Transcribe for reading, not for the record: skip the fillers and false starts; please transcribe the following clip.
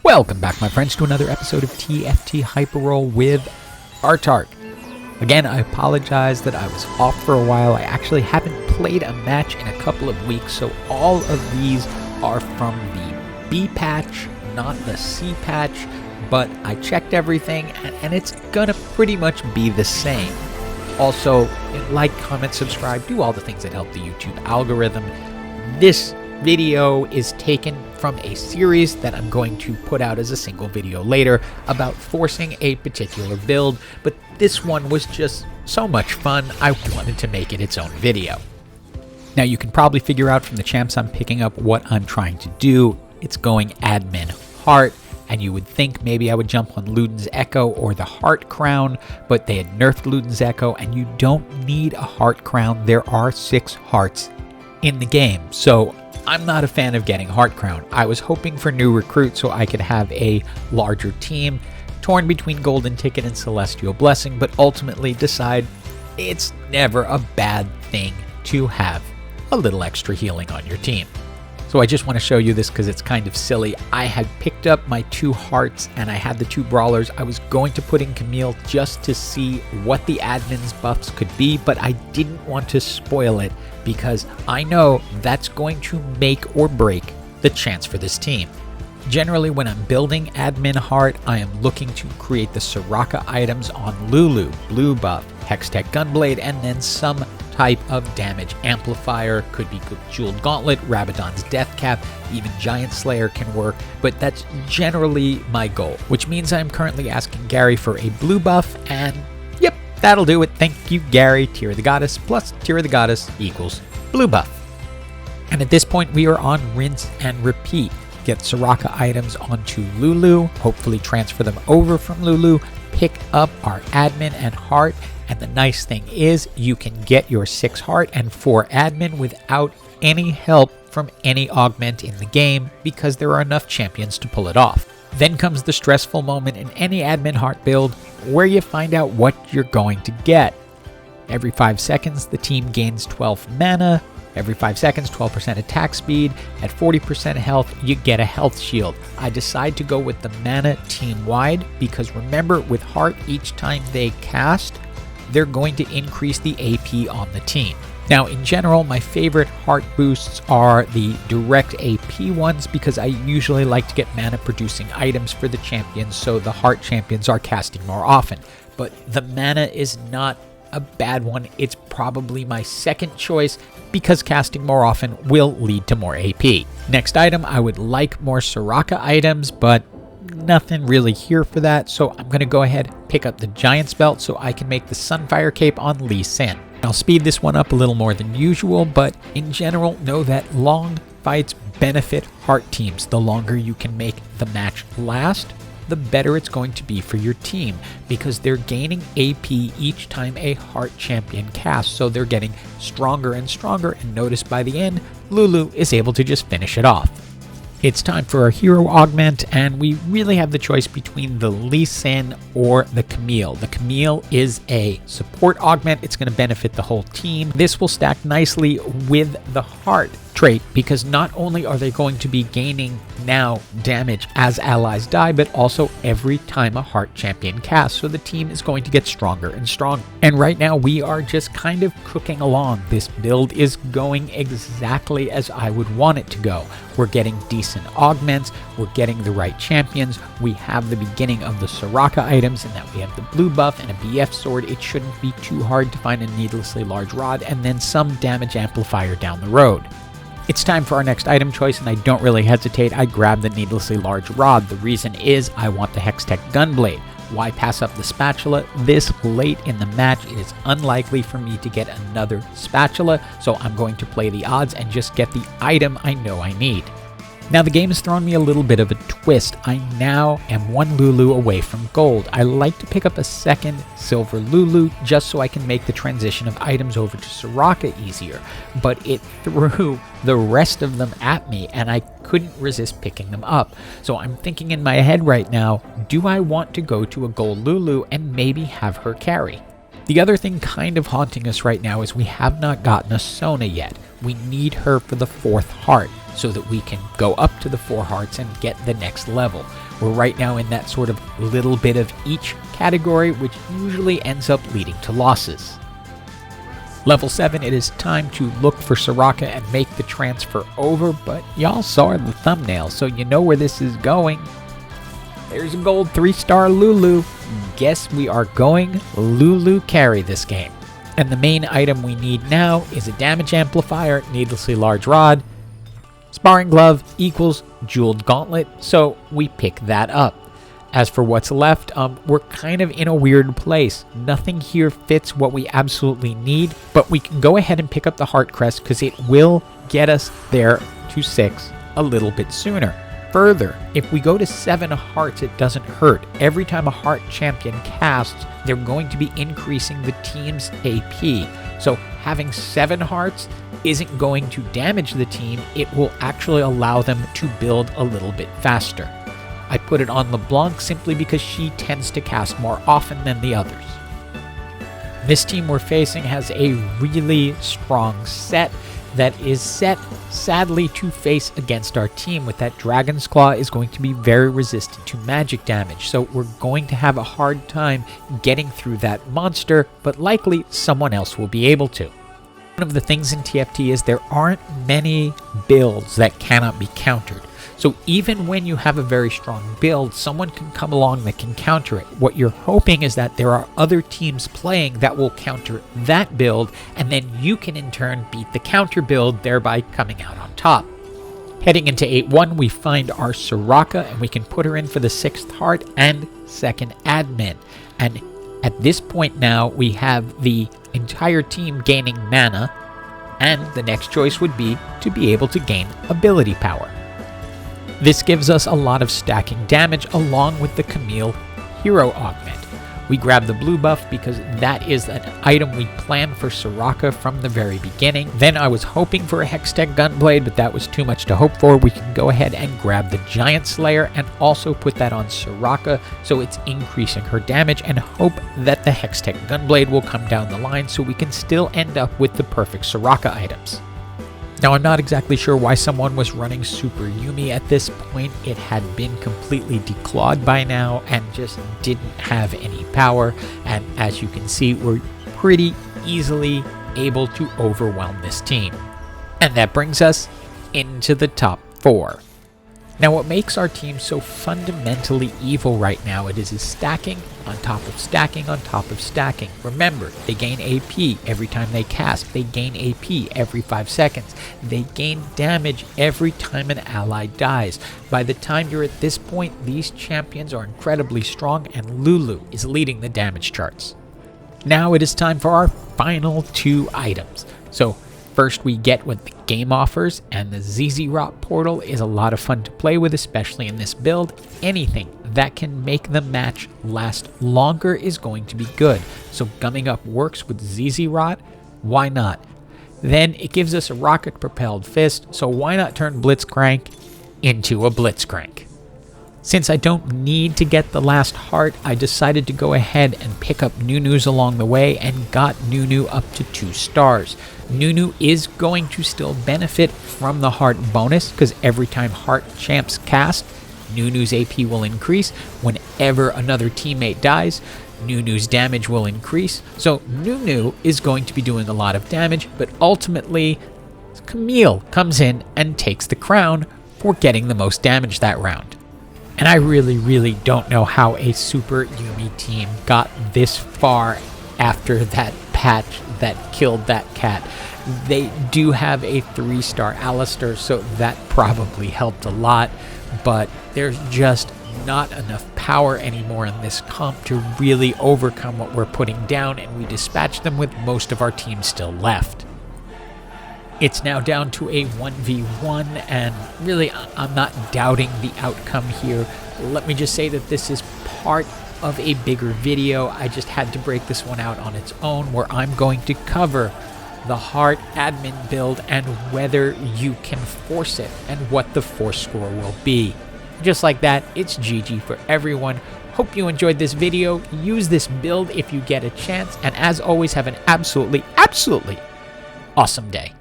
Welcome back, my friends, to another episode of TFT Hyperroll with Artart. Again, I apologize that I was off for a while. I actually haven't played a match in a couple of weeks, so all of these are from the B patch, not the C patch, but I checked everything, and it's gonna pretty much be the same. Also, like, comment, subscribe, do all the things that help the YouTube algorithm. This video is taken from a series that I'm going to put out as a single video later about forcing a particular build, but this one was just so much fun, I wanted to make it its own video. Now you can probably figure out from the champs I'm picking up what I'm trying to do. It's going admin heart, and you would think maybe I would jump on Luden's Echo or the Heart Crown, but they had nerfed Luden's Echo, and you don't need a Heart Crown. There are 6 hearts in the game, so I'm not a fan of getting Heart Crown. I was hoping for new recruit so I could have a larger team, torn between Golden Ticket and Celestial Blessing, but ultimately decide it's never a bad thing to have a little extra healing on your team. So I just want to show you this because it's kind of silly. I had picked up my 2 hearts and I had the 2 brawlers. I was going to put in Camille just to see what the admin's buffs could be, but I didn't want to spoil it because I know that's going to make or break the chance for this team. Generally, when I'm building admin heart, I am looking to create the Soraka items on Lulu, blue buff, Hextech Gunblade, and then some type of damage amplifier. Could be Jeweled Gauntlet, Rabadon's Death Cap, even Giant Slayer can work, but that's generally my goal, which means I'm currently asking Gary for a blue buff, and yep, that'll do it. Thank you, Gary. Tear of the Goddess plus Tear of the Goddess equals blue buff. And at this point, we are on rinse and repeat. Get Soraka items onto Lulu, hopefully transfer them over from Lulu, pick up our admin and heart, and the nice thing is you can get your 6 heart and 4 admin without any help from any augment in the game because there are enough champions to pull it off. Then comes the stressful moment in any admin heart build where you find out what you're going to get. Every 5 seconds, the team gains 12 mana. Every 5 seconds, 12% attack speed. At 40% health, you get a health shield. I decide to go with the mana team-wide because remember, with Heart, each time they cast, they're going to increase the AP on the team. Now, in general, my favorite Heart boosts are the direct AP ones because I usually like to get mana-producing items for the champions, so the Heart champions are casting more often. But the mana is not a bad one. It's probably my second choice because casting more often will lead to more AP. Next item, I would like more Soraka items, but nothing really here for that, so I'm going to go ahead and pick up the Giant's Belt so I can make the Sunfire Cape on Lee Sin. I'll speed this one up a little more than usual, but in general, know that long fights benefit Heart teams. The longer you can make the match last, the better it's going to be for your team because they're gaining AP each time a Heart champion casts, so they're getting stronger and stronger, and notice by the end, Lulu is able to just finish it off. It's time for our hero augment, and we really have the choice between the Lee Sin or the Camille. The Camille is a support augment. It's going to benefit the whole team. This will stack nicely with the Heart trait because not only are they going to be gaining now damage as allies die, but also every time a Heart champion casts, so the team is going to get stronger and stronger. And right now we are just kind of cooking along. This build is going exactly as I would want it to go. We're getting decent augments, we're getting the right champions, we have the beginning of the Soraka items in that we have the blue buff and a BF sword. It shouldn't be too hard to find a needlessly large rod, and then some damage amplifier down the road. It's time for our next item choice, and I don't really hesitate. I grab the needlessly large rod. The reason is I want the Hextech Gunblade. Why pass up the spatula? This late in the match, it is unlikely for me to get another spatula, so I'm going to play the odds and just get the item I know I need. Now the game has thrown me a little bit of a twist. I now am 1 Lulu away from gold. I like to pick up a second silver Lulu just so I can make the transition of items over to Soraka easier, but it threw the rest of them at me and I couldn't resist picking them up. So I'm thinking in my head right now, do I want to go to a gold Lulu and maybe have her carry? The other thing kind of haunting us right now is we have not gotten a Sona yet. We need her for the 4th heart so that we can go up to the 4 hearts and get the next level. We're right now in that sort of little bit of each category, which usually ends up leading to losses. Level 7, it is time to look for Soraka and make the transfer over, but y'all saw the thumbnail, so you know where this is going. There's a gold 3-star Lulu. Guess we are going Lulu carry this game. And the main item we need now is a damage amplifier, needlessly large rod, sparring glove equals jeweled gauntlet, so we pick that up. As for what's left, we're kind of in a weird place. Nothing here fits what we absolutely need, but we can go ahead and pick up the Heart Crest because it will get us there to 6 a little bit sooner. Further, if we go to 7 hearts, it doesn't hurt. Every time a heart champion casts, they're going to be increasing the team's AP. So having 7 hearts isn't going to damage the team, it will actually allow them to build a little bit faster. I put it on LeBlanc simply because she tends to cast more often than the others. This team we're facing has a really strong set that is set, sadly, to face against our team. With that, Dragon's Claw is going to be very resistant to magic damage, so we're going to have a hard time getting through that monster, but likely someone else will be able to. One of the things in TFT is there aren't many builds that cannot be countered. So even when you have a very strong build, someone can come along that can counter it. What you're hoping is that there are other teams playing that will counter that build, and then you can in turn beat the counter build, thereby coming out on top. Heading into 8-1, we find our Soraka, and we can put her in for the 6th heart and 2nd admin. And at this point now, we have the entire team gaining mana, and the next choice would be to be able to gain ability power. This gives us a lot of stacking damage along with the Camille hero augment. We grab the blue buff because that is an item we planned for Soraka from the very beginning. Then I was hoping for a Hextech Gunblade, but that was too much to hope for. We can go ahead and grab the Giant Slayer and also put that on Soraka so it's increasing her damage, and hope that the Hextech Gunblade will come down the line so we can still end up with the perfect Soraka items. Now, I'm not exactly sure why someone was running Super Yumi at this point. It had been completely declawed by now and just didn't have any power. And as you can see, we're pretty easily able to overwhelm this team. And that brings us into the top 4. Now, what makes our team so fundamentally evil right now, it is stacking on top of stacking on top of stacking. Remember, they gain AP every time they cast. They gain AP every 5 seconds. They gain damage every time an ally dies. By the time you're at this point, these champions are incredibly strong, and Lulu is leading the damage charts. Now it is time for our final 2 items. So first we get what the game offers, and the ZZ Rot portal is a lot of fun to play with, especially in this build. Anything that can make the match last longer is going to be good. So gumming up works with ZZ Rot, why not? Then it gives us a rocket propelled fist, so why not turn Blitzcrank into a Blitzcrank? Since I don't need to get the last heart, I decided to go ahead and pick up Nunu's along the way and got Nunu up to 2 stars. Nunu is going to still benefit from the heart bonus because every time heart champs cast, Nunu's AP will increase. Whenever another teammate dies, Nunu's damage will increase. So Nunu is going to be doing a lot of damage, but ultimately Camille comes in and takes the crown for getting the most damage that round. And I really don't know how a Super Yumi team got this far after that patch that killed that cat. They do have a 3-star Alistair, so that probably helped a lot, but there's just not enough power anymore in this comp to really overcome what we're putting down, and we dispatched them with most of our team still left. It's now down to a 1v1, and really I'm not doubting the outcome here. Let me just say that this is part of a bigger video. I just had to break this one out on its own, where I'm going to cover the Heart admin build and whether you can force it and what the force score will be. Just like that, it's GG for everyone. Hope you enjoyed this video. Use this build if you get a chance, and as always, have an absolutely awesome day.